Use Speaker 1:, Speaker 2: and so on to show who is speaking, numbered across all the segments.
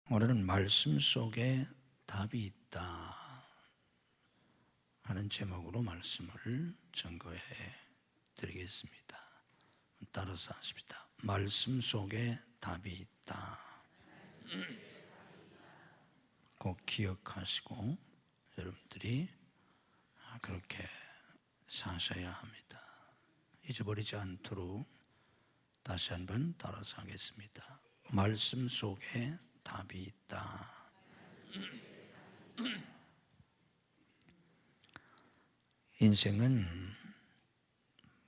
Speaker 1: 오늘은 말씀 속에 답이 있다 하는 제목으로 말씀을 증거해 드리겠습니다. 따라서 하십시다. 말씀 속에 답이 있다. 꼭 기억하시고 여러분들이 그렇게 사셔야 합니다. 잊어버리지 않도록 다시 한번 따라서 하겠습니다. 말씀 속에 답이 있다. 인생은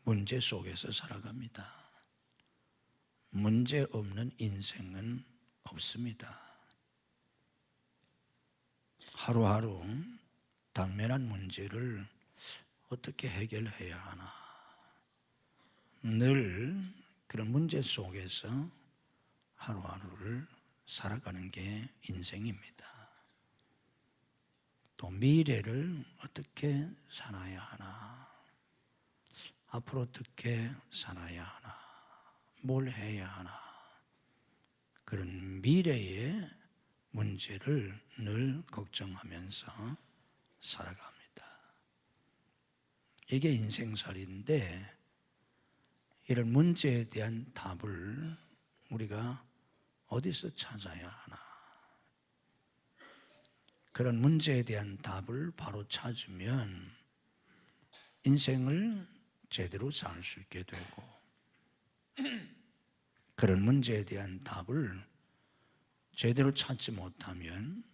Speaker 1: 문제 속에서 살아갑니다. 문제 없는 인생은 없습니다. 하루하루 당면한 문제를 어떻게 해결해야 하나, 늘 그런 문제 속에서 하루하루를 살아가는 게 인생입니다. 또 미래를 어떻게 살아야 하나, 앞으로 어떻게 살아야 하나, 뭘 해야 하나, 그런 미래의 문제를 늘 걱정하면서 살아갑니다. 이게 인생살이인데, 이런 문제에 대한 답을 우리가 어디서 찾아야 하나? 그런 문제에 대한 답을 바로 찾으면 인생을 제대로 살 수 있게 되고, 그런 문제에 대한 답을 제대로 찾지 못하면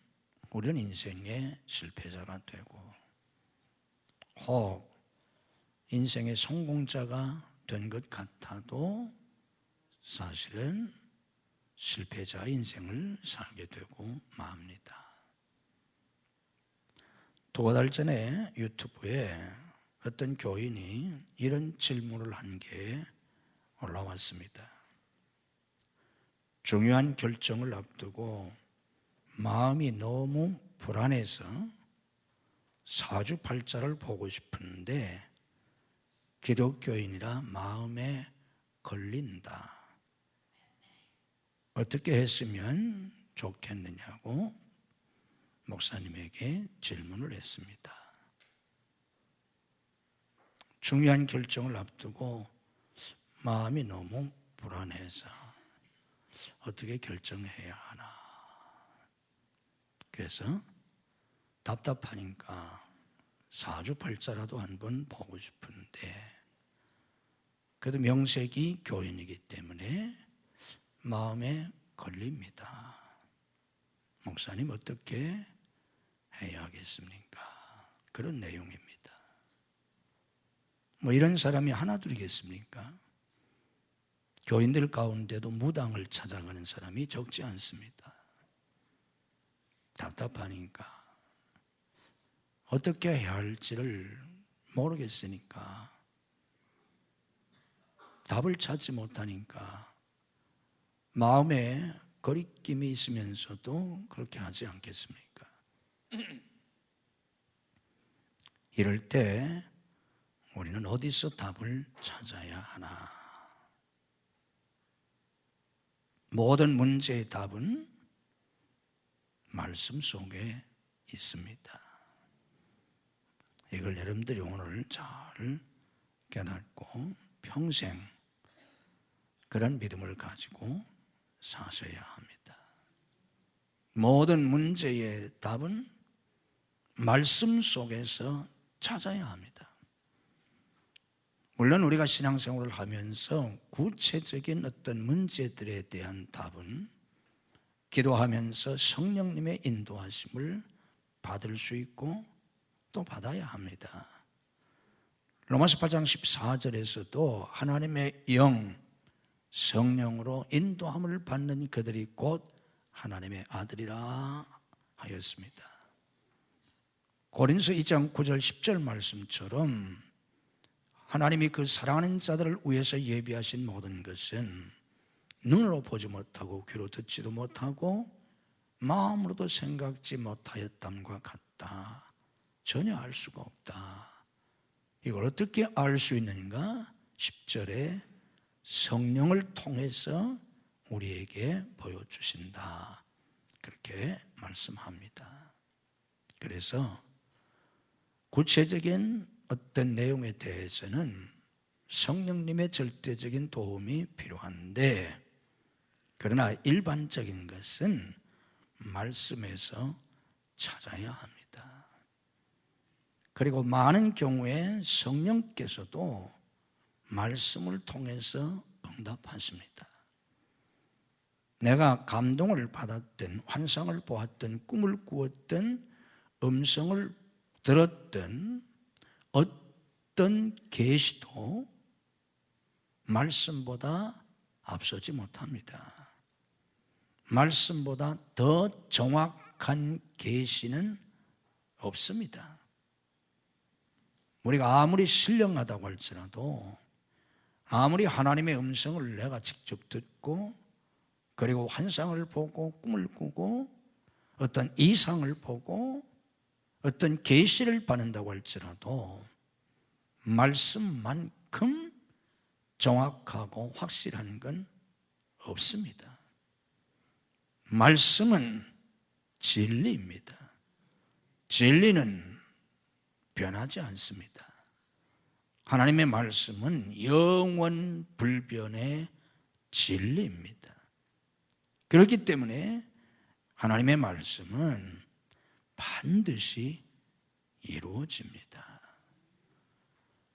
Speaker 1: 우리는 인생의 실패자가 되고, 혹 인생의 성공자가 된 것 같아도 사실은 실패자의 인생을 살게 되고 맙니다. 두 달 전에 유튜브에 어떤 교인이 이런 질문을 한 게 올라왔습니다. 중요한 결정을 앞두고 마음이 너무 불안해서 사주팔자를 보고 싶은데 기독교인이라 마음에 걸린다. 어떻게 했으면 좋겠느냐고 목사님에게 질문을 했습니다. 중요한 결정을 앞두고 마음이 너무 불안해서 어떻게 결정해야 하나. 그래서 답답하니까 사주팔자라도 한번 보고 싶은데, 그래도 명색이 교인이기 때문에 마음에 걸립니다. 목사님 어떻게 해야 하겠습니까? 그런 내용입니다. 뭐 이런 사람이 하나둘이겠습니까? 교인들 가운데도 무당을 찾아가는 사람이 적지 않습니다. 답답하니까 어떻게 해야 할지를 모르겠으니까, 답을 찾지 못하니까 마음에 거리낌이 있으면서도 그렇게 하지 않겠습니까? 이럴 때 우리는 어디서 답을 찾아야 하나? 모든 문제의 답은 말씀 속에 있습니다. 이걸 여러분들이 오늘 잘 깨닫고 평생 그런 믿음을 가지고 사셔야 합니다. 모든 문제의 답은 말씀 속에서 찾아야 합니다. 물론 우리가 신앙생활을 하면서 구체적인 어떤 문제들에 대한 답은 기도하면서 성령님의 인도하심을 받을 수 있고 또 받아야 합니다. 로마서 8장 14절에서도 하나님의 영, 성령으로 인도함을 받는 그들이 곧 하나님의 아들이라 하였습니다. 고린서 2장 9절 10절 말씀처럼 하나님이 그 사랑하는 자들을 위해서 예비하신 모든 것은 눈으로 보지 못하고 귀로 듣지도 못하고 마음으로도 생각지 못하였담과 같다. 전혀 알 수가 없다. 이걸 어떻게 알 수 있는가? 10절에 성령을 통해서 우리에게 보여주신다. 그렇게 이렇게 말씀합니다. 그래서 구체적인 어떤 내용에 대해서는 성령님의 절대적인 도움이 필요한데, 그러나 일반적인 것은 말씀에서 찾아야 합니다. 그리고 많은 경우에 성령께서도 말씀을 통해서 응답하십니다. 내가 감동을 받았든 환상을 보았든 꿈을 꾸었든 음성을 들었든 어떤 계시도 말씀보다 앞서지 못합니다. 말씀보다 더 정확한 계시는 없습니다. 우리가 아무리 신령하다고 할지라도, 아무리 하나님의 음성을 내가 직접 듣고 그리고 환상을 보고 꿈을 꾸고 어떤 이상을 보고 어떤 계시를 받는다고 할지라도 말씀만큼 정확하고 확실한 건 없습니다. 말씀은 진리입니다. 진리는 변하지 않습니다. 하나님의 말씀은 영원 불변의 진리입니다. 그렇기 때문에 하나님의 말씀은 반드시 이루어집니다.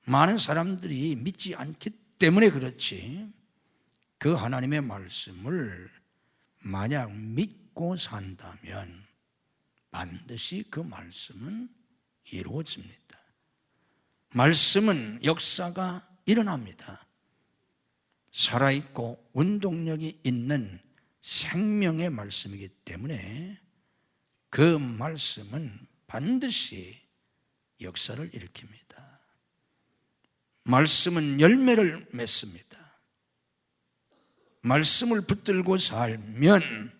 Speaker 1: 많은 사람들이 믿지 않기 때문에 그렇지, 그 하나님의 말씀을 만약 믿고 산다면 반드시 그 말씀은 이루어집니다. 말씀은 역사가 일어납니다. 살아있고 운동력이 있는 생명의 말씀이기 때문에 그 말씀은 반드시 역사를 일으킵니다. 말씀은 열매를 맺습니다. 말씀을 붙들고 살면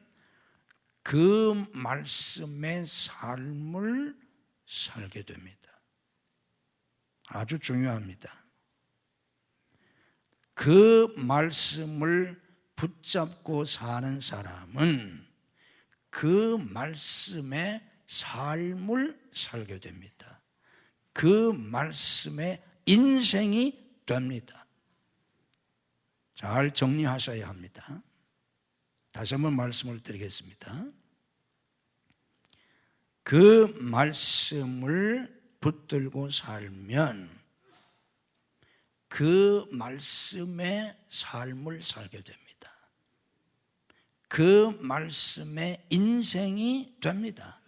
Speaker 1: 그 말씀의 삶을 살게 됩니다. 아주 중요합니다. 그 말씀을 붙잡고 사는 사람은 그 말씀의 삶을 살게 됩니다. 그 말씀의 인생이 됩니다. 잘 정리하셔야 합니다. 다시 한번 말씀을 드리겠습니다. 그 말씀을 붙들고 살면 그 말씀의 삶을 살게 됩니다. 그 말씀의 인생이 됩니다.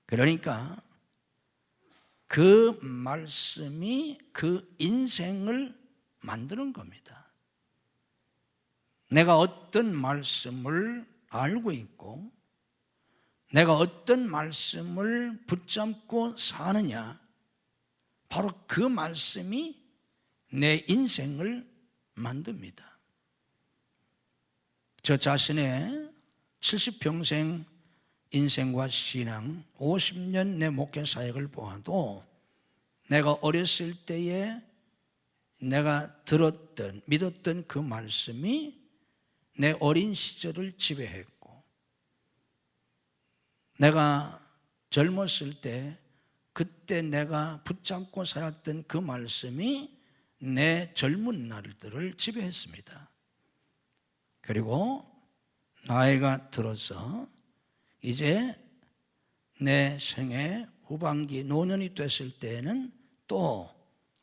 Speaker 1: 그러니까 그 말씀이 그 인생을 만드는 겁니다. 내가 어떤 말씀을 알고 있고 내가 어떤 말씀을 붙잡고 사느냐, 바로 그 말씀이 내 인생을 만듭니다. 저 자신의 70평생 인생과 신앙, 50년 내 목회 사역을 보아도 내가 어렸을 때에 내가 들었던, 믿었던 그 말씀이 내 어린 시절을 지배했고, 내가 젊었을 때 그때 내가 붙잡고 살았던 그 말씀이 내 젊은 날들을 지배했습니다. 그리고 나이가 들어서 이제 내 생애 후반기 노년이 됐을 때는 또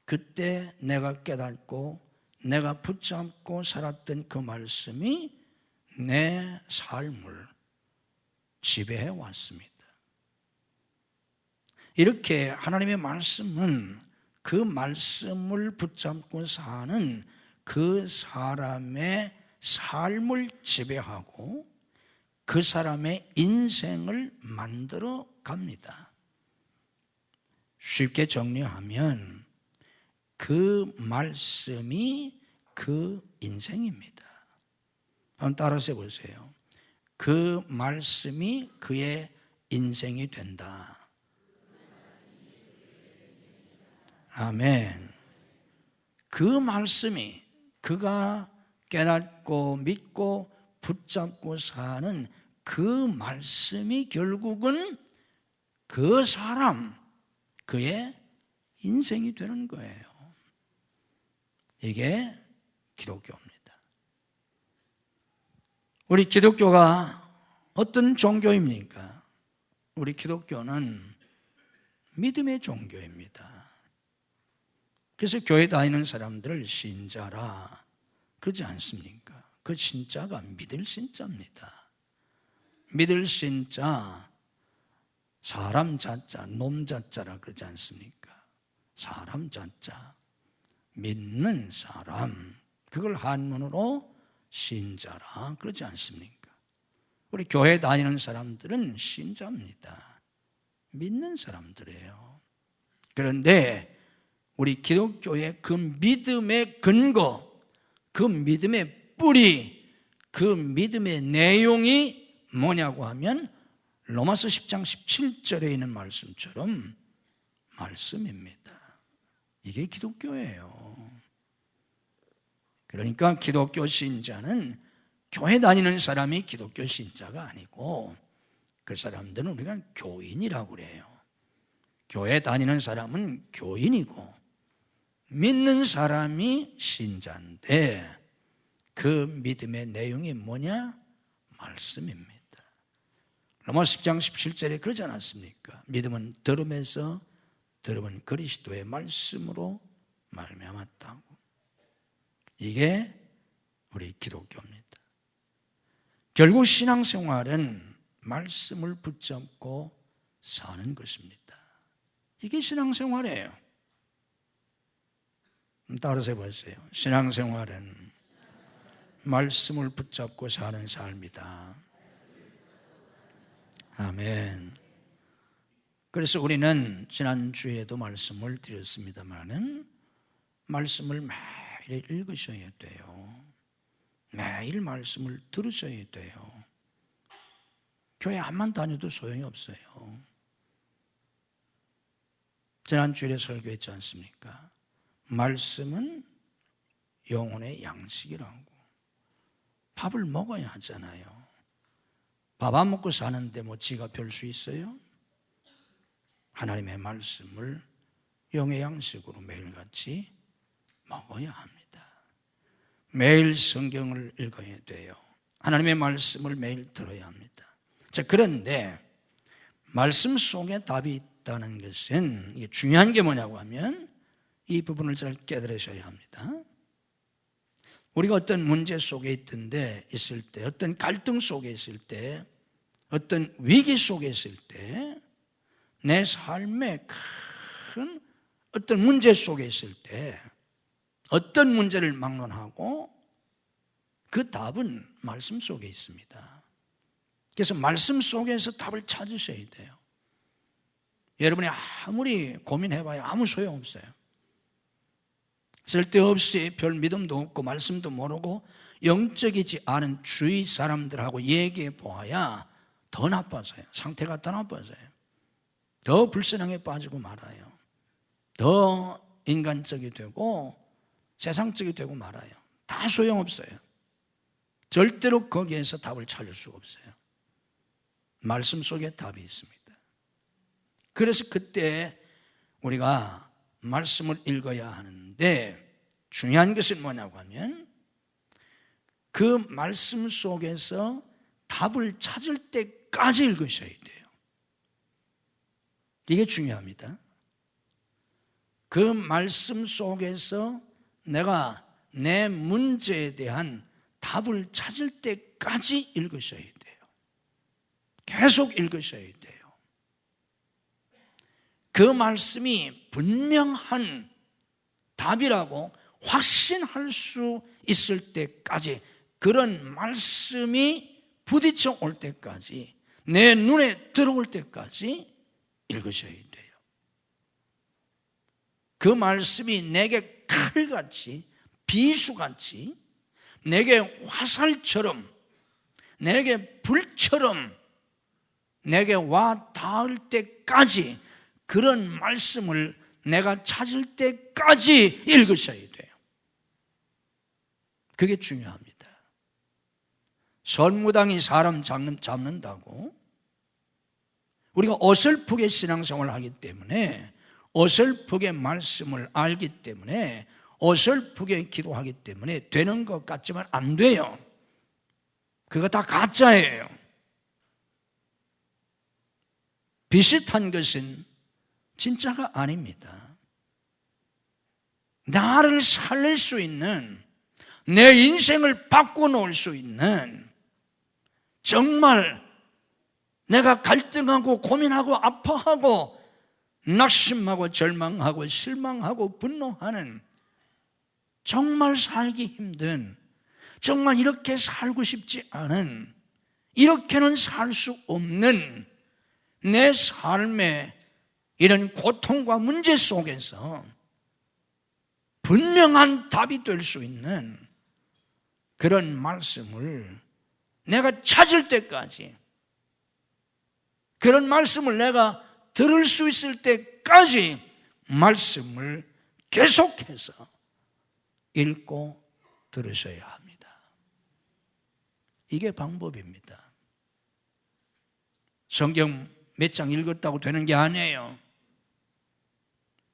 Speaker 1: 그때 내가 깨닫고 내가 붙잡고 살았던 그 말씀이 내 삶을 지배해 왔습니다. 이렇게 하나님의 말씀은 그 말씀을 붙잡고 사는 그 사람의 삶을 지배하고 그 사람의 인생을 만들어 갑니다. 쉽게 정리하면 그 말씀이 그 인생입니다. 한번 따라서 해보세요. 그 말씀이 그의 인생이 된다. 아멘. 그 말씀이 그가 깨닫고 믿고 붙잡고 사는 그 말씀이 결국은 그 사람, 그의 인생이 되는 거예요. 이게 기독교입니다. 우리 기독교가 어떤 종교입니까? 우리 기독교는 믿음의 종교입니다. 그래서 교회 다니는 사람들을 신자라 그러지 않습니까? 그 신자가 믿을 신자입니다. 믿을 신자, 사람 자자, 놈 자자라 그러지 않습니까? 사람 자자, 믿는 사람, 그걸 한문으로 신자라 그러지 않습니까? 우리 교회 다니는 사람들은 신자입니다. 믿는 사람들이에요. 그런데 우리 기독교의 그 믿음의 근거, 그 믿음의 뿌리, 그 믿음의 내용이 뭐냐고 하면 로마서 10장 17절에 있는 말씀처럼 말씀입니다. 이게 기독교예요. 그러니까 기독교 신자는 교회 다니는 사람이 기독교 신자가 아니고 그 사람들은 우리가 교인이라고 그래요. 교회 다니는 사람은 교인이고 믿는 사람이 신자인데 그 믿음의 내용이 뭐냐? 말씀입니다. 로마서 10장 17절에 그러지 않았습니까? 믿음은 들음에서, 들음은 그리스도의 말씀으로 말미암았다고. 이게 우리 기독교입니다. 결국 신앙생활은 말씀을 붙잡고 사는 것입니다. 이게 신앙생활이에요. 따라서 해보세요. 신앙생활은 말씀을 붙잡고 사는 삶이다. 아멘. 그래서 우리는 지난주에도 말씀을 드렸습니다마는 말씀을 매일 읽으셔야 돼요. 매일 말씀을 들으셔야 돼요. 교회 한만 다녀도 소용이 없어요. 지난주에 설교했지 않습니까? 말씀은 영혼의 양식이라고. 밥을 먹어야 하잖아요. 밥 안 먹고 사는데 뭐 지가 별 수 있어요? 하나님의 말씀을 영의 양식으로 매일같이 먹어야 합니다. 매일 성경을 읽어야 돼요. 하나님의 말씀을 매일 들어야 합니다. 자, 그런데 말씀 속에 답이 있다는 것은 이게 중요한 게 뭐냐고 하면 이 부분을 잘 깨달으셔야 합니다. 우리가 어떤 문제 속에 있을 때, 어떤 갈등 속에 있을 때, 어떤 위기 속에 있을 때, 내 삶의 큰 어떤 문제 속에 있을 때 어떤 문제를 막론하고 그 답은 말씀 속에 있습니다. 그래서 말씀 속에서 답을 찾으셔야 돼요. 여러분이 아무리 고민해봐야 아무 소용없어요. 쓸데없이 별 믿음도 없고 말씀도 모르고 영적이지 않은 주위 사람들하고 얘기해 보아야 더 나빠져요. 상태가 더 나빠져요. 더 불신앙에 빠지고 말아요. 더 인간적이 되고 세상적이 되고 말아요. 다 소용없어요. 절대로 거기에서 답을 찾을 수가 없어요. 말씀 속에 답이 있습니다. 그래서 그때 우리가 말씀을 읽어야 하는데 중요한 것은 뭐냐고 하면 그 말씀 속에서 답을 찾을 때까지 읽으셔야 돼요. 이게 중요합니다. 그 말씀 속에서 내가 내 문제에 대한 답을 찾을 때까지 읽으셔야 돼요. 계속 읽으셔야 돼요. 그 말씀이 분명한 답이라고 확신할 수 있을 때까지, 그런 말씀이 부딪혀 올 때까지, 내 눈에 들어올 때까지 읽으셔야 돼요. 그 말씀이 내게 칼같이, 비수같이, 내게 화살처럼, 내게 불처럼 내게 와 닿을 때까지, 그런 말씀을 내가 찾을 때까지 읽으셔야 돼요. 그게 중요합니다. 선무당이 사람 잡는다고 우리가 어설프게 신앙생활을 하기 때문에, 어설프게 말씀을 알기 때문에, 어설프게 기도하기 때문에 되는 것 같지만 안 돼요. 그거 다 가짜예요. 비슷한 것은 진짜가 아닙니다. 나를 살릴 수 있는, 내 인생을 바꿔놓을 수 있는, 정말 내가 갈등하고 고민하고 아파하고 낙심하고 절망하고 실망하고 분노하는, 정말 살기 힘든, 정말 이렇게 살고 싶지 않은, 이렇게는 살 수 없는 내 삶의 이런 고통과 문제 속에서 분명한 답이 될 수 있는 그런 말씀을 내가 찾을 때까지, 그런 말씀을 내가 들을 수 있을 때까지 말씀을 계속해서 읽고 들으셔야 합니다. 이게 방법입니다. 성경 몇 장 읽었다고 되는 게 아니에요.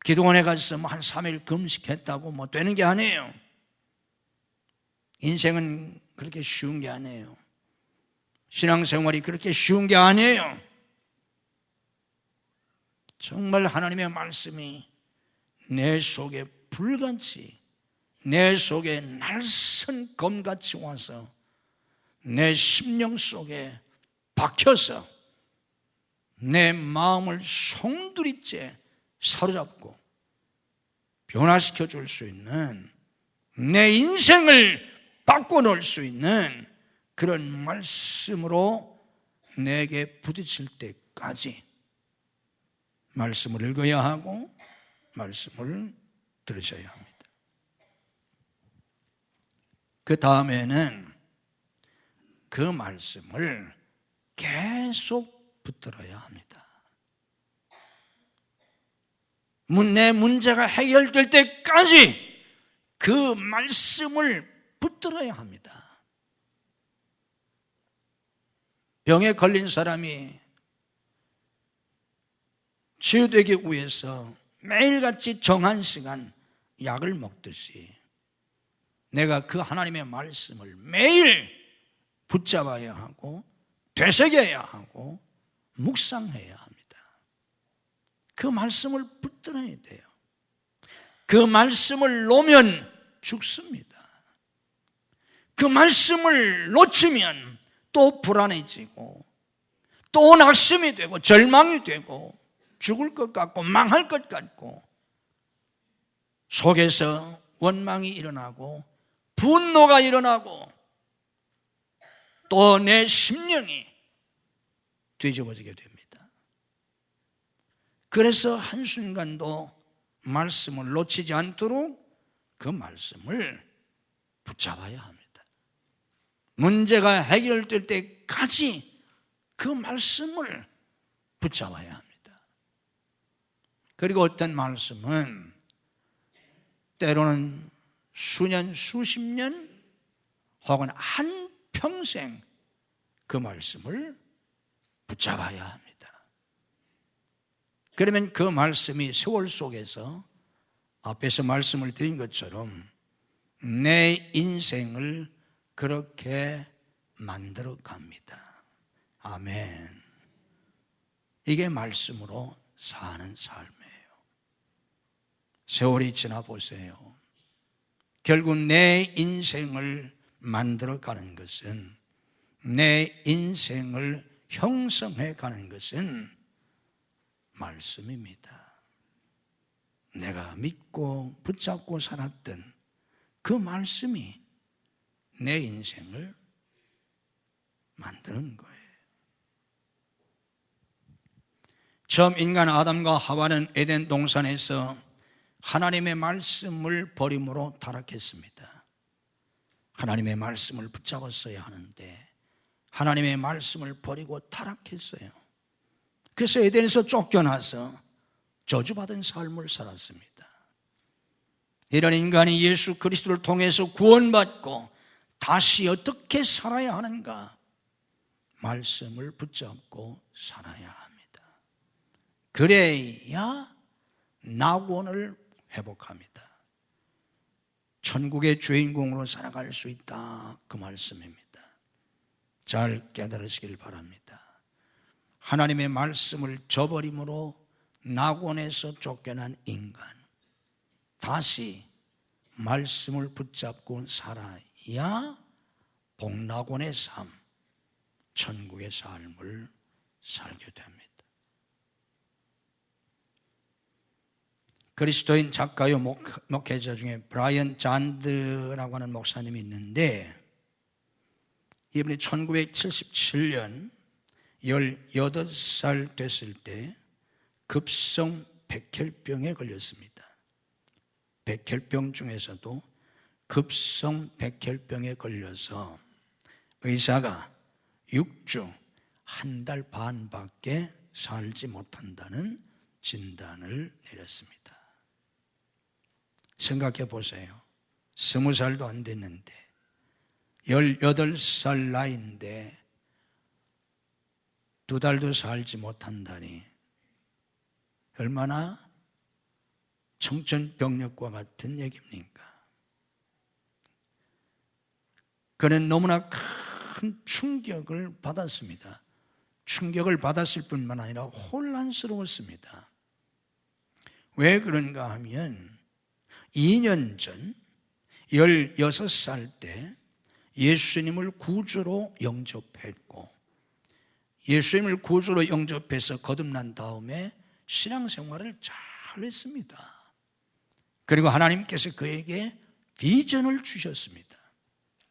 Speaker 1: 기도원에 가서 한 3일 금식했다고 되는 게 아니에요. 인생은 그렇게 쉬운 게 아니에요. 신앙생활이 그렇게 쉬운 게 아니에요. 정말 하나님의 말씀이 내 속에 불같이, 내 속에 날선 검같이 와서 내 심령 속에 박혀서 내 마음을 송두리째 사로잡고 변화시켜 줄 수 있는, 내 인생을 바꿔놓을 수 있는 그런 말씀으로 내게 부딪힐 때까지 말씀을 읽어야 하고 말씀을 들으셔야 합니다. 그 다음에는 그 말씀을 계속 붙들어야 합니다. 내 문제가 해결될 때까지 그 말씀을 붙들어야 합니다. 병에 걸린 사람이 치유되기 위해서 매일같이 정한 시간 약을 먹듯이 내가 그 하나님의 말씀을 매일 붙잡아야 하고 되새겨야 하고 묵상해야 합니다. 그 말씀을 붙들어야 돼요. 그 말씀을 놓으면 죽습니다. 그 말씀을 놓치면 또 불안해지고 또 낙심이 되고 절망이 되고 죽을 것 같고 망할 것 같고 속에서 원망이 일어나고 분노가 일어나고 또 내 심령이 뒤집어지게 됩니다. 그래서 한순간도 말씀을 놓치지 않도록 그 말씀을 붙잡아야 합니다. 문제가 해결될 때까지 그 말씀을 붙잡아야 합니다. 그리고 어떤 말씀은 때로는 수년, 수십 년 혹은 한평생 그 말씀을 붙잡아야 합니다. 그러면 그 말씀이 세월 속에서 앞에서 말씀을 드린 것처럼 내 인생을 그렇게 만들어 갑니다. 아멘. 이게 말씀으로 사는 삶이에요. 세월이 지나 보세요. 결국 내 인생을 만들어 가는 것은, 내 인생을 형성해 가는 것은 말씀입니다. 내가 믿고 붙잡고 살았던 그 말씀이 내 인생을 만드는 거예요. 처음 인간 아담과 하와는 에덴 동산에서 하나님의 말씀을 버림으로 타락했습니다. 하나님의 말씀을 붙잡았어야 하는데 하나님의 말씀을 버리고 타락했어요. 그래서 에덴에서 쫓겨나서 저주받은 삶을 살았습니다. 이런 인간이 예수 그리스도를 통해서 구원받고 다시 어떻게 살아야 하는가? 말씀을 붙잡고 살아야 합니다. 그래야 낙원을 회복합니다. 천국의 주인공으로 살아갈 수 있다, 그 말씀입니다. 잘 깨달으시길 바랍니다. 하나님의 말씀을 저버림으로 낙원에서 쫓겨난 인간, 다시 말씀을 붙잡고 살아야 복낙원의 삶, 천국의 삶을 살게 됩니다. 그리스도인 작가요 목회자 중에 브라이언 잔드라고 하는 목사님이 있는데, 이분이 1977년 18살 됐을 때 급성 백혈병에 걸렸습니다. 백혈병 중에서도 급성 백혈병에 걸려서 의사가 6주, 1달 반밖에 살지 못한다는 진단을 내렸습니다. 생각해 보세요. 20살도 안 됐는데 18살 나이인데 2달도 살지 못한다니 얼마나 청천벽력과 같은 얘기입니까? 그는 너무나 큰 충격을 받았습니다. 충격을 받았을 뿐만 아니라 혼란스러웠습니다. 왜 그런가 하면 2년 전 16살 때 예수님을 구주로 영접했고, 예수님을 구주로 영접해서 거듭난 다음에 신앙생활을 잘 했습니다. 그리고 하나님께서 그에게 비전을 주셨습니다.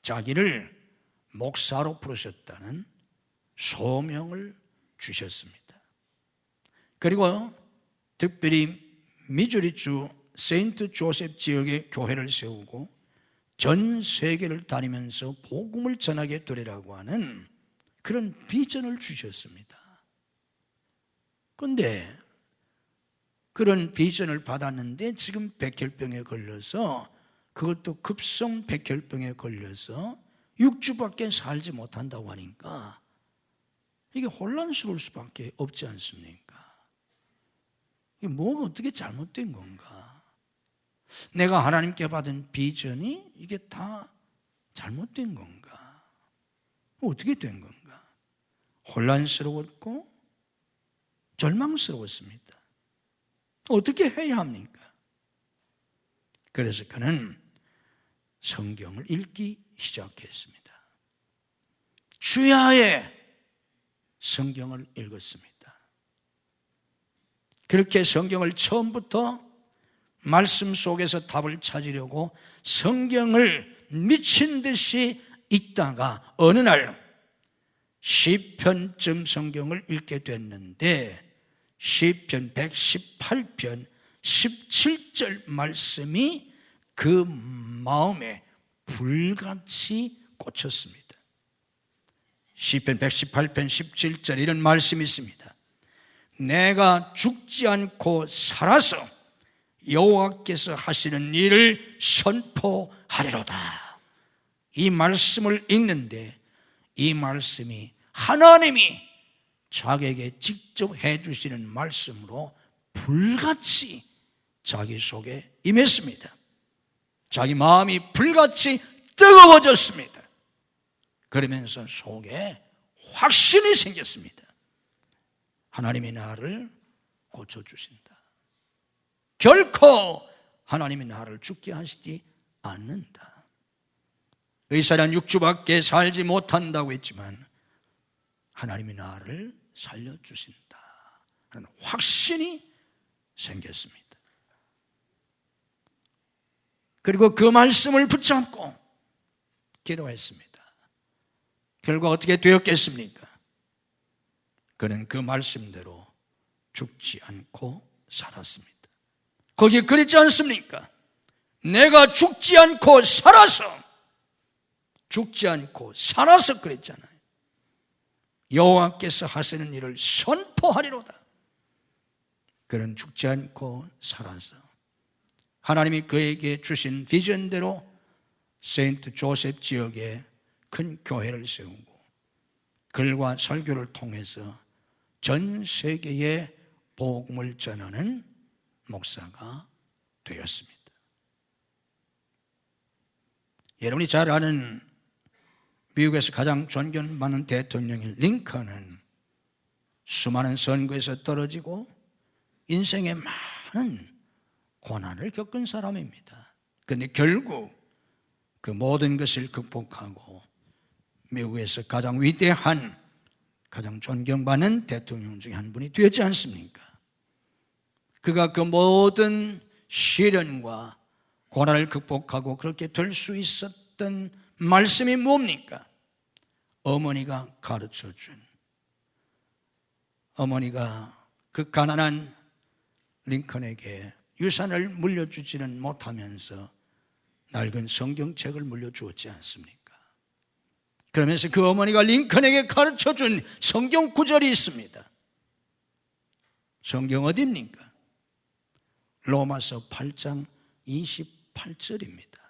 Speaker 1: 자기를 목사로 부르셨다는 소명을 주셨습니다. 그리고 특별히 미주리주 세인트 조셉 지역에 교회를 세우고 전 세계를 다니면서 복음을 전하게 되리라고 하는 그런 비전을 주셨습니다. 그런데 그런 비전을 받았는데 지금 백혈병에 걸려서, 그것도 급성 백혈병에 걸려서 6주밖에 살지 못한다고 하니까 이게 혼란스러울 수밖에 없지 않습니까? 이게 뭐가 어떻게 잘못된 건가? 내가 하나님께 받은 비전이 이게 다 잘못된 건가? 어떻게 된 건가? 혼란스러웠고 절망스러웠습니다. 어떻게 해야 합니까? 그래서 그는 성경을 읽기 시작했습니다. 주야에 성경을 읽었습니다. 그렇게 성경을 처음부터 말씀 속에서 답을 찾으려고 성경을 미친 듯이 읽다가 어느 날 시편쯤 성경을 읽게 됐는데, 시편 118편 17절 말씀이 그 마음에 불같이 꽂혔습니다. 시편 118편 17절 이런 말씀이 있습니다. 내가 죽지 않고 살아서 여호와께서 하시는 일을 선포하리로다. 이 말씀을 읽는데 이 말씀이 하나님이 자기에게 직접 해주시는 말씀으로 불같이 자기 속에 임했습니다. 자기 마음이 불같이 뜨거워졌습니다. 그러면서 속에 확신이 생겼습니다. 하나님이 나를 고쳐주신다. 결코 하나님이 나를 죽게 하시지 않는다. 의사는 6주밖에 살지 못한다고 했지만 하나님이 나를 살려주신다 하는 확신이 생겼습니다. 그리고 그 말씀을 붙잡고 기도했습니다. 결과 어떻게 되었겠습니까? 그는 그 말씀대로 죽지 않고 살았습니다. 거기에 그랬지 않습니까? 내가 죽지 않고 살아서 그랬잖아요. 여호와께서 하시는 일을 선포하리로다. 그는 죽지 않고 살아서 하나님이 그에게 주신 비전대로 세인트 조셉 지역에 큰 교회를 세우고 글과 설교를 통해서 전 세계에 복음을 전하는 목사가 되었습니다. 여러분이 잘 아는 미국에서 가장 존경받는 대통령인 링컨은 수많은 선거에서 떨어지고 인생에 많은 고난을 겪은 사람입니다. 그런데 결국 그 모든 것을 극복하고 미국에서 가장 위대한, 가장 존경받는 대통령 중에 한 분이 되었지 않습니까? 그가 그 모든 시련과 고난을 극복하고 그렇게 될 수 있었던 말씀이 뭡니까? 어머니가 가르쳐준, 어머니가 그 가난한 링컨에게 유산을 물려주지는 못하면서 낡은 성경책을 물려주었지 않습니까? 그러면서 그 어머니가 링컨에게 가르쳐준 성경 구절이 있습니다. 성경 어디입니까? 로마서 8장 28절입니다.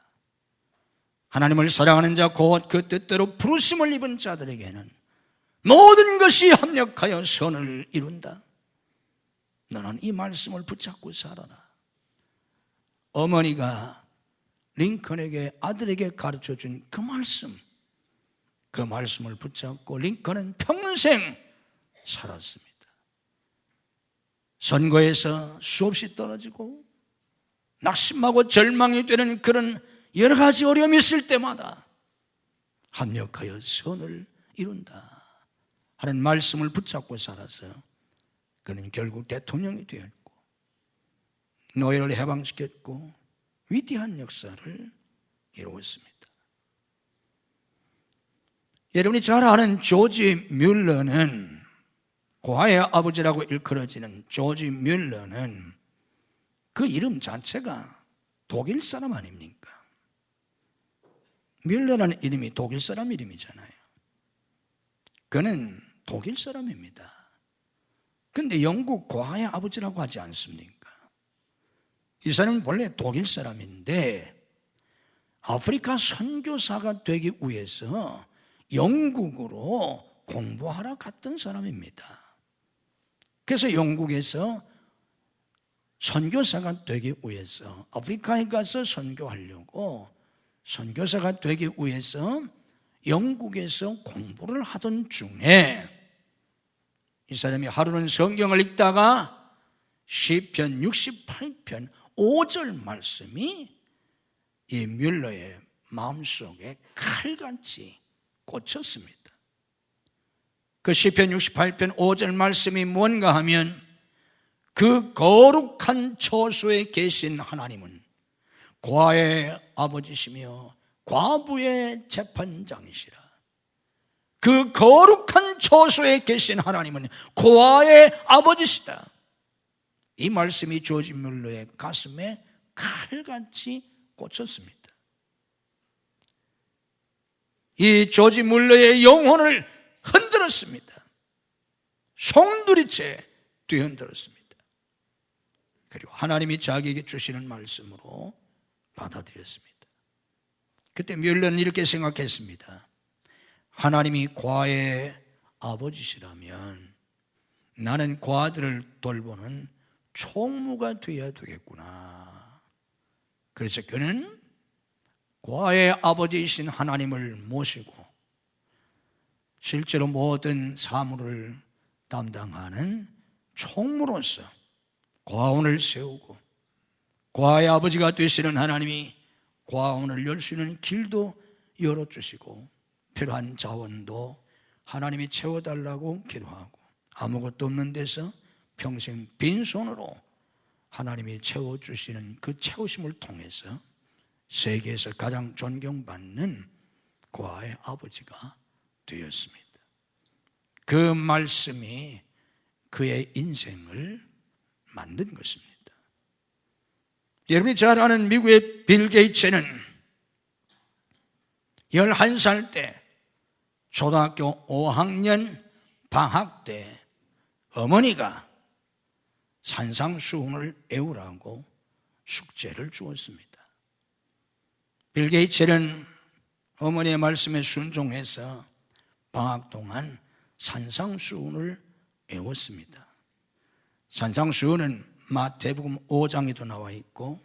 Speaker 1: 하나님을 사랑하는 자 곧 그 뜻대로 부르심을 입은 자들에게는 모든 것이 합력하여 선을 이룬다. 너는 이 말씀을 붙잡고 살아라. 어머니가 링컨에게, 아들에게 가르쳐준 그 말씀을 붙잡고 링컨은 평생 살았습니다. 선거에서 수없이 떨어지고 낙심하고 절망이 되는 그런 여러 가지 어려움이 있을 때마다 합력하여 선을 이룬다 하는 말씀을 붙잡고 살아서 그는 결국 대통령이 되었고 노예를 해방시켰고 위대한 역사를 이루었습니다. 여러분이 잘 아는 조지 뮬러는, 고아의 아버지라고 일컬어지는 조지 뮬러는 그 이름 자체가 독일 사람 아닙니까? 뮬러라는 이름이 독일 사람 이름이잖아요. 그는 독일 사람입니다. 그런데 영국 고아의 아버지라고 하지 않습니까? 이 사람은 원래 독일 사람인데 아프리카 선교사가 되기 위해서 영국으로 공부하러 갔던 사람입니다. 그래서 영국에서 선교사가 되기 위해서 아프리카에 가서 선교하려고 선교사가 되기 위해서 영국에서 공부를 하던 중에 이 사람이 하루는 성경을 읽다가 시편 68편 5절 말씀이 이 뮬러의 마음속에 칼같이 꽂혔습니다. 그 시편 68편 5절 말씀이 뭔가 하면 그 거룩한 초소에 계신 하나님은 고아의 아버지시며 과부의 재판장이시라. 그 거룩한 초소에 계신 하나님은 고아의 아버지시다. 이 말씀이 조지 뮬러의 가슴에 칼같이 꽂혔습니다. 이 조지 뮬러의 영혼을 흔들었습니다. 송두리째 뒤흔들었습니다. 그리고 하나님이 자기에게 주시는 말씀으로 받아들였습니다. 그때 뮬러는 이렇게 생각했습니다. 하나님이 고아의 아버지시라면 나는 고아들을 돌보는 총무가 되어야 되겠구나. 그래서 그는 고아의 아버지이신 하나님을 모시고 실제로 모든 사물을 담당하는 총무로서 고아원을 세우고 고아의 아버지가 되시는 하나님이 고아원을 열 수 있는 길도 열어주시고 필요한 자원도 하나님이 채워달라고 기도하고 아무것도 없는 데서 평생 빈손으로 하나님이 채워주시는 그 채우심을 통해서 세계에서 가장 존경받는 고아의 아버지가 되었습니다. 그 말씀이 그의 인생을 만든 것입니다. 여러분이 잘 아는 미국의 빌 게이츠는 11살 때 초등학교 5학년 방학 때 어머니가 산상수훈을 외우라고 숙제를 주었습니다. 빌 게이츠는 어머니의 말씀에 순종해서 방학 동안 산상수훈을 외웠습니다. 산상수훈은 마태복음 5장에도 나와 있고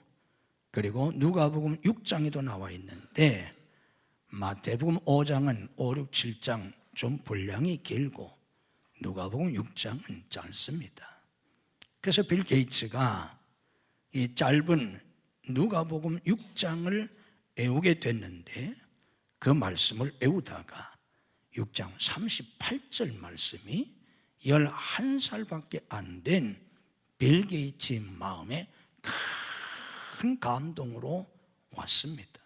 Speaker 1: 그리고 누가복음 6장에도 나와 있는데 마태복음 5장은 5, 6, 7장 좀 분량이 길고 누가복음 6장은 짧습니다. 그래서 빌 게이츠가 이 짧은 누가복음 6장을 외우게 됐는데 그 말씀을 외우다가 6장 38절 말씀이 11살밖에 안 된 빌 게이츠의 마음에 큰 감동으로 왔습니다.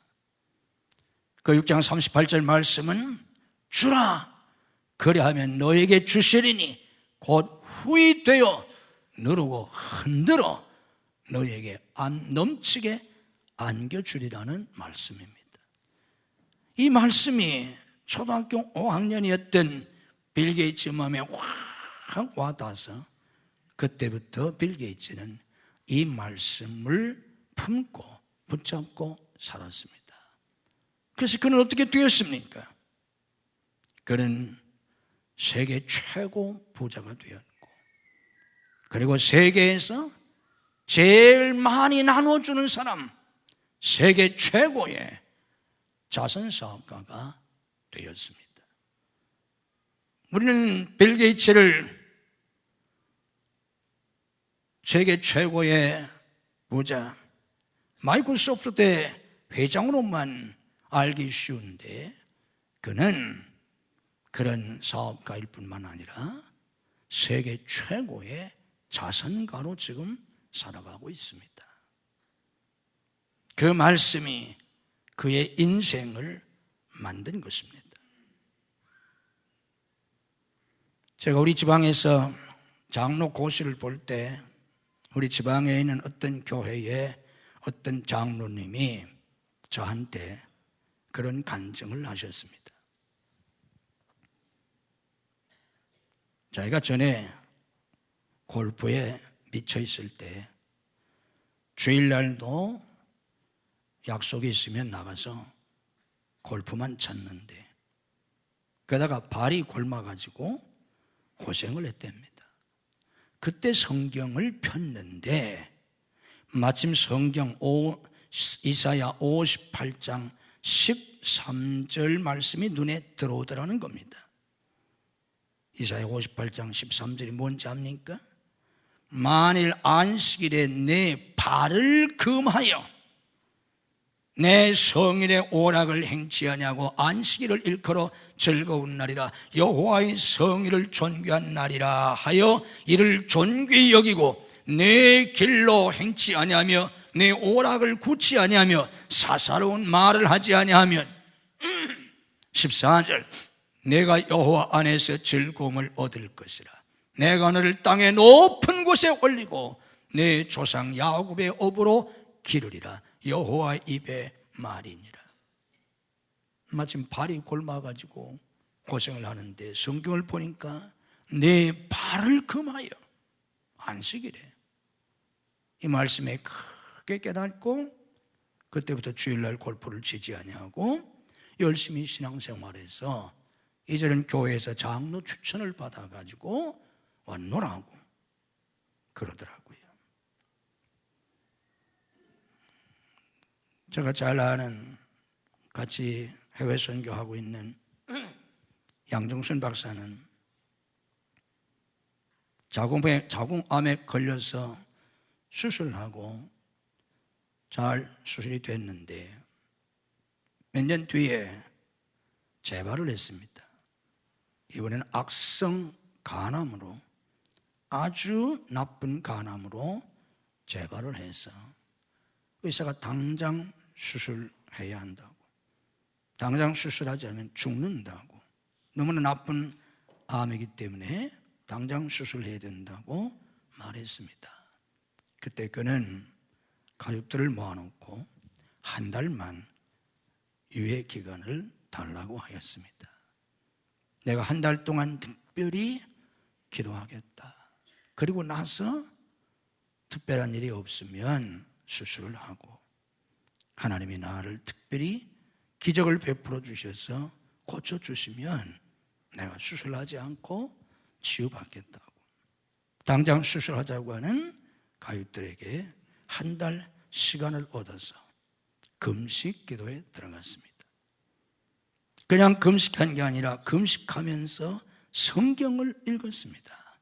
Speaker 1: 그 6장 38절 말씀은 주라 그리하면 너에게 주시리니 곧 후히 되어 누르고 흔들어 너에게 넘치게 안겨주리라는 말씀입니다. 이 말씀이 초등학교 5학년이었던 빌 게이츠 마음에 확 와닿아서 그때부터 빌 게이츠는 이 말씀을 품고 붙잡고 살았습니다. 그래서 그는 어떻게 되었습니까? 그는 세계 최고 부자가 되었고 그리고 세계에서 제일 많이 나눠주는 사람, 세계 최고의 자선사업가가 되었습니다. 우리는 빌 게이츠를 세계 최고의 부자, 마이크로소프트의 회장으로만 알기 쉬운데 그는 그런 사업가일 뿐만 아니라 세계 최고의 자선가로 지금 살아가고 있습니다. 그 말씀이 그의 인생을 만든 것입니다. 제가 우리 지방에서 장로 고시를 볼 때 우리 지방에 있는 어떤 교회의 어떤 장로님이 저한테 그런 간증을 하셨습니다. 자기가 전에 골프에 미쳐 있을 때 주일날도 약속이 있으면 나가서 골프만 쳤는데 그러다가 발이 곪아가지고 고생을 했답니다. 그때 성경을 폈는데 마침 성경 이사야 58장 13절 말씀이 눈에 들어오더라는 겁니다. 이사야 58장 13절이 뭔지 압니까? 만일 안식일에 내 발을 금하여 내 성일의 오락을 행치 아니하고 안식일을 일컬어 즐거운 날이라 여호와의 성일을 존귀한 날이라 하여 이를 존귀히 여기고 내 길로 행치 아니하며 내 오락을 굳지 아니하며 사사로운 말을 하지 아니하면 14절 내가 여호와 안에서 즐거움을 얻을 것이라 내가 너를 땅의 높은 곳에 올리고 내 조상 야곱의 업으로 기르리라 여호와의 입의 말이니라. 마침 발이 곪아가지고 고생을 하는데 성경을 보니까 내 발을 금하여 안식일에 이 말씀에 크게 깨닫고 그때부터 주일날 골프를 치지 아니하고 열심히 신앙생활해서 이제는 교회에서 장로 추천을 받아가지고 왔노라고 그러더라고요. 제가 잘 아는 같이 해외 선교하고 있는 양정순 박사는 자궁암에 걸려서 수술하고 잘 수술이 됐는데 몇 년 뒤에 재발을 했습니다. 이번에는 악성 간암으로 아주 나쁜 간암으로 재발을 해서 의사가 당장 수술해야 한다고, 당장 수술하지 않으면 죽는다고, 너무나 나쁜 암이기 때문에 당장 수술해야 된다고 말했습니다. 그때 그는 가족들을 모아놓고 한 달만 유예 기간을 달라고 하였습니다. 내가 한 달 동안 특별히 기도하겠다. 그리고 나서 특별한 일이 없으면 수술을 하고 하나님이 나를 특별히 기적을 베풀어 주셔서 고쳐주시면 내가 수술하지 않고 치유받겠다고. 당장 수술하자고 하는 가족들에게 한 달 시간을 얻어서 금식 기도에 들어갔습니다. 그냥 금식한 게 아니라 금식하면서 성경을 읽었습니다.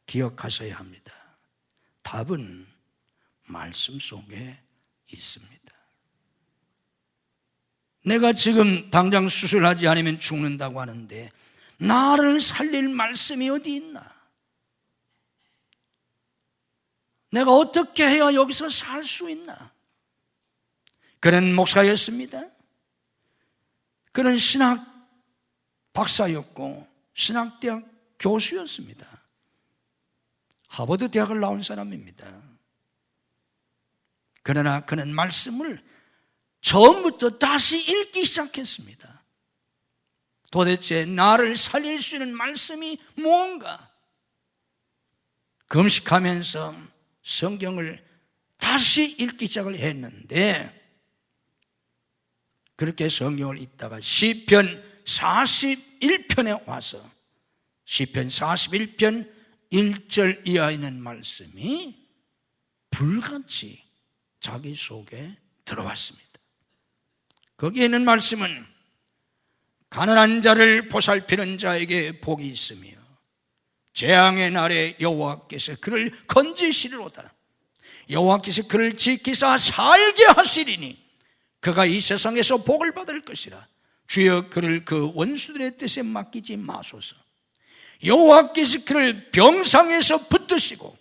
Speaker 1: 기억하셔야 합니다. 답은 말씀 속에 있습니다. 내가 지금 당장 수술하지 않으면 죽는다고 하는데 나를 살릴 말씀이 어디 있나? 내가 어떻게 해야 여기서 살 수 있나? 그는 목사였습니다. 그는 신학 박사였고 신학대학 교수였습니다. 하버드 대학을 나온 사람입니다. 그러나 그는 말씀을 처음부터 다시 읽기 시작했습니다. 도대체 나를 살릴 수 있는 말씀이 뭔가? 금식하면서 성경을 다시 읽기 시작을 했는데, 그렇게 성경을 읽다가 시편 41편에 와서 시편 41편 1절 이하에 있는 말씀이 불같이 자기 속에 들어왔습니다. 거기에 있는 말씀은 가난한 자를 보살피는 자에게 복이 있으며 재앙의 날에 여호와께서 그를 건지시리로다. 여호와께서 그를 지키사 살게 하시리니 그가 이 세상에서 복을 받을 것이라. 주여 그를 그 원수들의 뜻에 맡기지 마소서. 여호와께서 그를 병상에서 붙드시고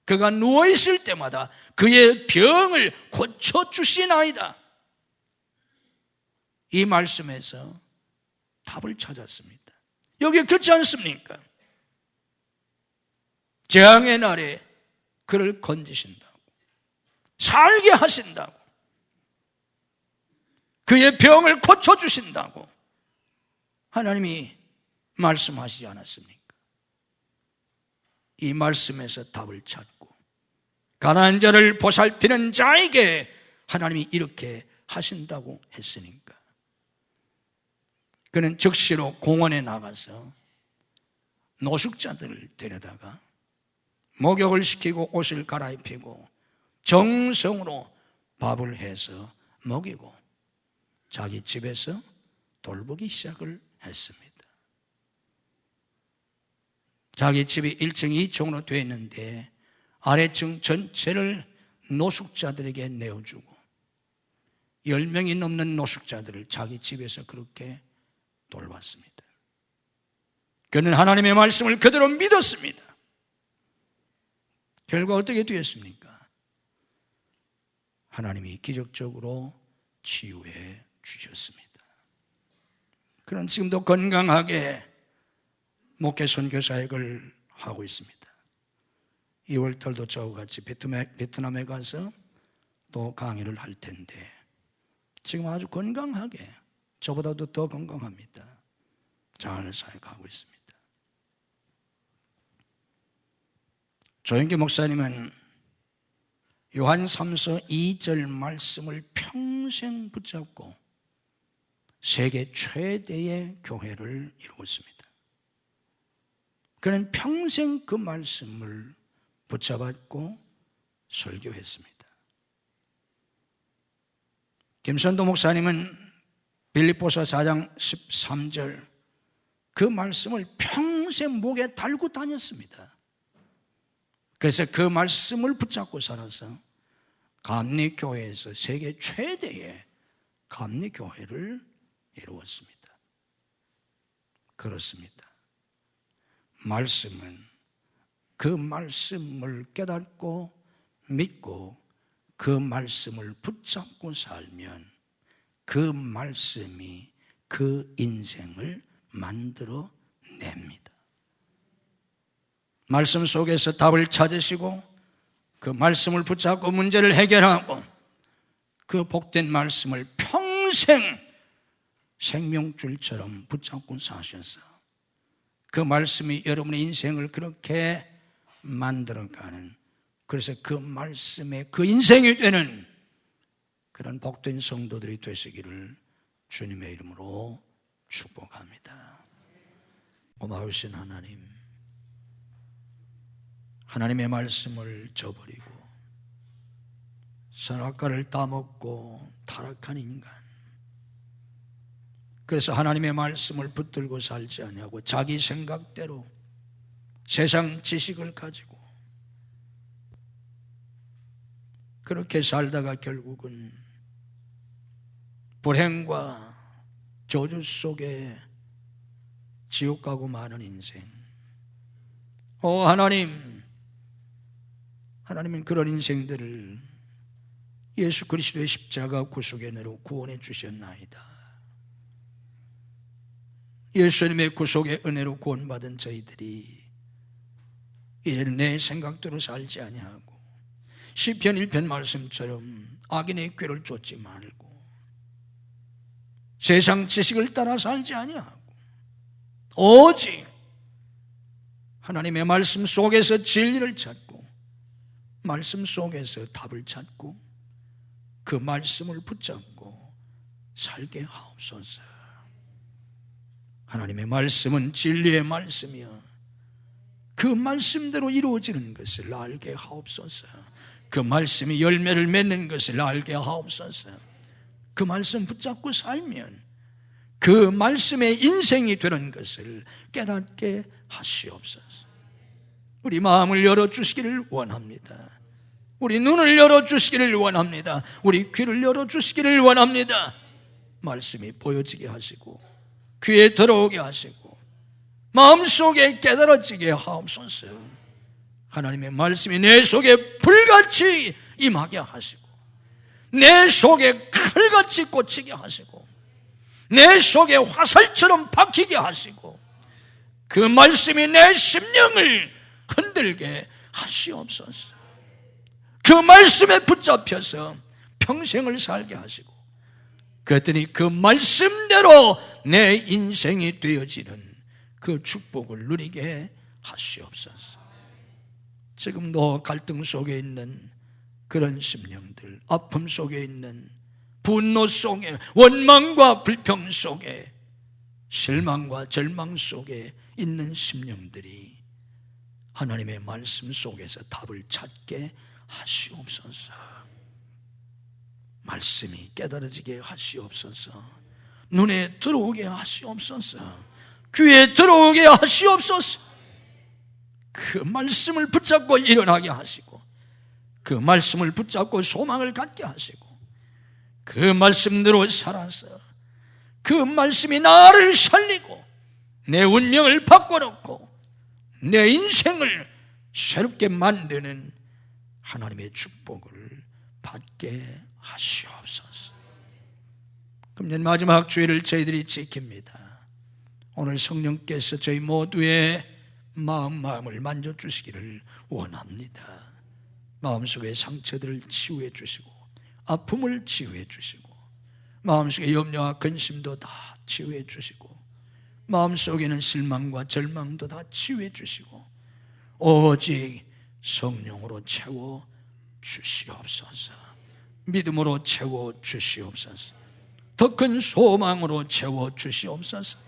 Speaker 1: 그가 누워있을 때마다 그의 병을 고쳐주시나이다. 이 말씀에서 답을 찾았습니다. 여기 그렇지 않습니까? 재앙의 날에 그를 건지신다고, 살게 하신다고, 그의 병을 고쳐주신다고 하나님이 말씀하시지 않았습니까? 이 말씀에서 답을 찾고 가난한 자를 보살피는 자에게 하나님이 이렇게 하신다고 했으니까 그는 즉시로 공원에 나가서 노숙자들을 데려다가 목욕을 시키고 옷을 갈아입히고 정성으로 밥을 해서 먹이고 자기 집에서 돌보기 시작을 했습니다. 자기 집이 1층, 2층으로 되어 있는데 아래층 전체를 노숙자들에게 내어주고 10명이 넘는 노숙자들을 자기 집에서 그렇게 돌봤습니다. 그는 하나님의 말씀을 그대로 믿었습니다. 결과 어떻게 되었습니까? 하나님이 기적적으로 치유해 주셨습니다. 그는 지금도 건강하게 목회 선교 사역을 하고 있습니다. 2월달도 저와 같이 베트남에 가서 또 강의를 할 텐데 지금 아주 건강하게, 저보다도 더 건강합니다. 잘 사역하고 있습니다. 조영기 목사님은 요한 3서 2절 말씀을 평생 붙잡고 세계 최대의 교회를 이루었습니다. 그는 평생 그 말씀을 붙잡았고 설교했습니다. 김선도 목사님은 빌립보서 4장 13절 그 말씀을 평생 목에 달고 다녔습니다. 그래서 그 말씀을 붙잡고 살아서 감리교회에서 세계 최대의 감리교회를 이루었습니다. 그렇습니다. 말씀은 그 말씀을 깨닫고 믿고 그 말씀을 붙잡고 살면 그 말씀이 그 인생을 만들어 냅니다. 말씀 속에서 답을 찾으시고 그 말씀을 붙잡고 문제를 해결하고 그 복된 말씀을 평생 생명줄처럼 붙잡고 사셔서 그 말씀이 여러분의 인생을 그렇게 만들어가는, 그래서 그 말씀에 그 인생이 되는 그런 복된 성도들이 되시기를 주님의 이름으로 축복합니다. 고마우신 하나님, 하나님의 말씀을 저버리고 선악과를 따먹고 타락한 인간, 그래서 하나님의 말씀을 붙들고 살지 아니하고 자기 생각대로 세상 지식을 가지고 그렇게 살다가 결국은 불행과 저주 속에 지옥 가고 마는 인생. 하나님은 그런 인생들을 예수 그리스도의 십자가 구속의 은혜로 구원해 주셨나이다. 예수님의 구속의 은혜로 구원받은 저희들이 이제는 내 생각대로 살지 아니하고 시편 1편 말씀처럼 악인의 꾀를 쫓지 말고 세상 지식을 따라 살지 아니하고 오직 하나님의 말씀 속에서 진리를 찾고 말씀 속에서 답을 찾고 그 말씀을 붙잡고 살게 하옵소서. 하나님의 말씀은 진리의 말씀이여 그 말씀대로 이루어지는 것을 알게 하옵소서. 그 말씀이 열매를 맺는 것을 알게 하옵소서. 그 말씀 붙잡고 살면 그 말씀의 인생이 되는 것을 깨닫게 하시옵소서. 우리 마음을 열어주시기를 원합니다. 우리 눈을 열어주시기를 원합니다. 우리 귀를 열어주시기를 원합니다. 말씀이 보여지게 하시고 귀에 들어오게 하시고 마음속에 깨달아지게 하옵소서. 하나님의 말씀이 내 속에 불같이 임하게 하시고 내 속에 칼같이 꽂히게 하시고 내 속에 화살처럼 박히게 하시고 그 말씀이 내 심령을 흔들게 하시옵소서. 그 말씀에 붙잡혀서 평생을 살게 하시고 그랬더니 그 말씀대로 내 인생이 되어지는 그 축복을 누리게 하시옵소서. 지금도 갈등 속에 있는 그런 심령들, 아픔 속에 있는 분노 속에, 원망과 불평 속에, 실망과 절망 속에 있는 심령들이 하나님의 말씀 속에서 답을 찾게 하시옵소서. 말씀이 깨달아지게 하시옵소서. 눈에 들어오게 하시옵소서. 귀에 들어오게 하시옵소서. 그 말씀을 붙잡고 일어나게 하시고 그 말씀을 붙잡고 소망을 갖게 하시고 그 말씀대로 살아서 그 말씀이 나를 살리고 내 운명을 바꿔놓고 내 인생을 새롭게 만드는 하나님의 축복을 받게 하시옵소서. 금년 마지막 주일을 저희들이 지킵니다. 오늘 성령께서 저희 모두의 마음을 만져주시기를 원합니다. 마음속의 상처들을 치유해 주시고 아픔을 치유해 주시고 마음속의 염려와 근심도 다 치유해 주시고 마음속에는 실망과 절망도 다 치유해 주시고 오직 성령으로 채워 주시옵소서. 믿음으로 채워 주시옵소서. 더 큰 소망으로 채워 주시옵소서.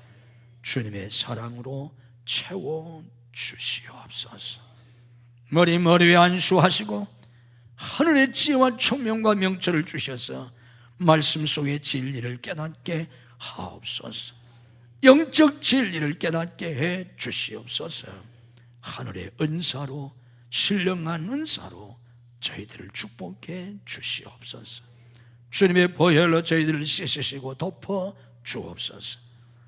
Speaker 1: 주님의 사랑으로 채워 주시옵소서. 머리에 안수하시고 하늘의 지혜와 총명과 명철을 주셔서 말씀 속의 진리를 깨닫게 하옵소서. 영적 진리를 깨닫게 해 주시옵소서. 하늘의 은사로, 신령한 은사로 저희들을 축복해 주시옵소서. 주님의 보혈로 저희들을 씻으시고 덮어 주옵소서.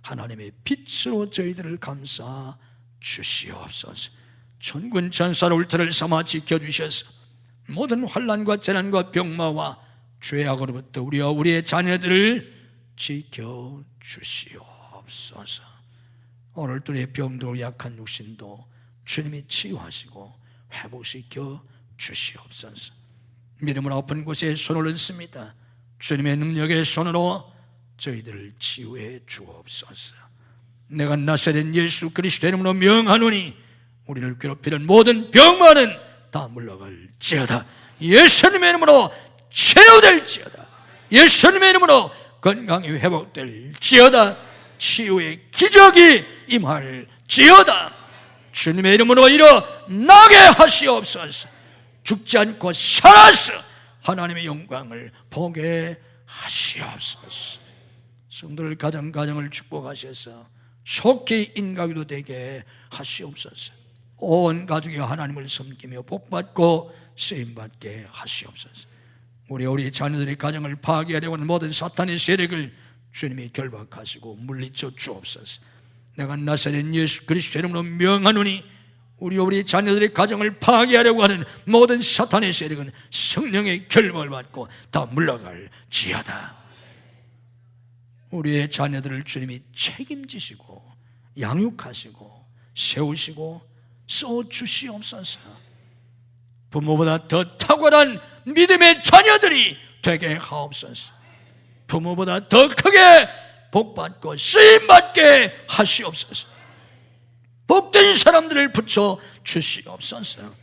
Speaker 1: 하나님의 빛으로 저희들을 감싸 주시옵소서. 천군 천사로 울타리를 삼아 지켜주셔서 모든 환난과 재난과 병마와 죄악으로부터 우리와 우리의 자녀들을 지켜주시옵소서. 오늘도 내 병도 약한 육신도 주님이 치유하시고 회복시켜 주시옵소서. 믿음으로 아픈 곳에 손을 얹습니다. 주님의 능력의 손으로 저희들을 치유해 주옵소서. 내가 나사렛 예수 그리스도의 이름으로 명하노니 우리를 괴롭히는 모든 병만은 다 물러갈지어다. 예수님의 이름으로 치유될지어다. 예수님의 이름으로 건강이 회복될지어다. 치유의 기적이 임할지어다. 주님의 이름으로 일어나게 하시옵소서. 죽지 않고 살아서 하나님의 영광을 보게 하시옵소서. 성도들 가정을 축복하셔서 속히 인가기도 되게 하시옵소서. 온 가족이 하나님을 섬기며 복받고 쓰임받게 하시옵소서. 우리 자녀들의 가정을 파괴하려고 하는 모든 사탄의 세력을 주님이 결박하시고 물리쳐 주옵소서. 내가 나사렛 예수 그리스도 이름으로 명하노니 우리 자녀들의 가정을 파괴하려고 하는 모든 사탄의 세력은 성령의 결박을 받고 다 물러갈지어다. 우리의 자녀들을 주님이 책임지시고 양육하시고 세우시고 써주시옵소서. 부모보다 더 탁월한 믿음의 자녀들이 되게 하옵소서. 부모보다 더 크게 복받고 쓰임받게 하시옵소서. 복된 사람들을 붙여 주시옵소서.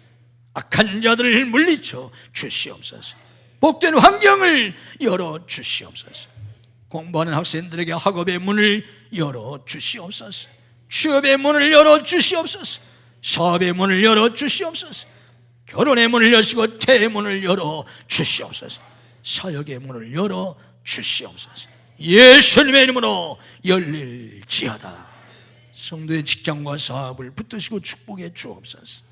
Speaker 1: 악한 자들을 물리쳐 주시옵소서. 복된 환경을 열어 주시옵소서. 공부하는 학생들에게 학업의 문을 열어 주시옵소서. 취업의 문을 열어 주시옵소서. 사업의 문을 열어 주시옵소서. 결혼의 문을 여시고 태의 문을 열어 주시옵소서. 사역의 문을 열어 주시옵소서. 예수님의 이름으로 열릴지어다. 성도의 직장과 사업을 붙드시고 축복해 주옵소서.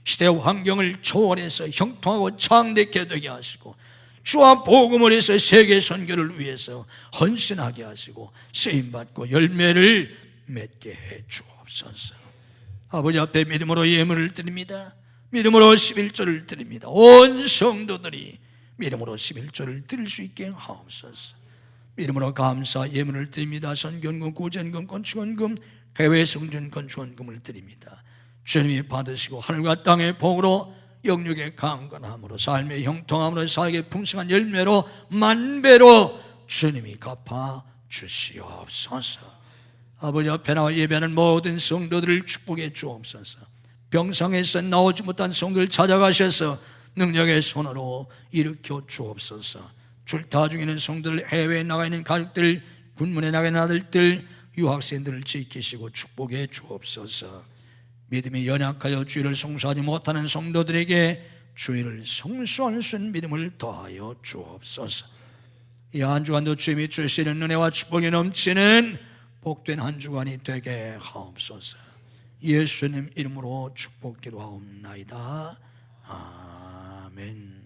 Speaker 1: 시대와 환경을 초월해서 형통하고 창대케 되게 하시고 주와 복음을 해서 세계 선교를 위해서 헌신하게 하시고 쓰임받고 열매를 맺게 해 주옵소서. 아버지 앞에 믿음으로 예물을 드립니다. 믿음으로 11조를 드립니다. 온 성도들이 믿음으로 11조를 드릴 수 있게 하옵소서. 믿음으로 감사 예물을 드립니다. 선견금, 구전금, 건축원금, 해외 성전권 주원금을 드립니다. 주님이 받으시고 하늘과 땅의 복으로 영육의 강건함으로 삶의 형통함으로 사역의 풍성한 열매로 만배로 주님이 갚아 주시옵소서. 아버지 앞에 나와 예배하는 모든 성도들을 축복해 주옵소서. 병상에서 나오지 못한 성도를 찾아가셔서 능력의 손으로 일으켜 주옵소서. 줄타 중에는 성도들, 해외에 나가 있는 가족들, 군문에 나가 있는 아들들, 유학생들을 지키시고 축복해 주옵소서. 믿음이 연약하여 주의를 성수하지 못하는 성도들에게 주의를 성수할 수 있는 믿음을 더하여 주옵소서. 이 한 주간도 주님이 주시는 은혜와 축복이 넘치는 복된 한 주간이 되게 하옵소서. 예수님 이름으로 축복기도하옵나이다. 아멘.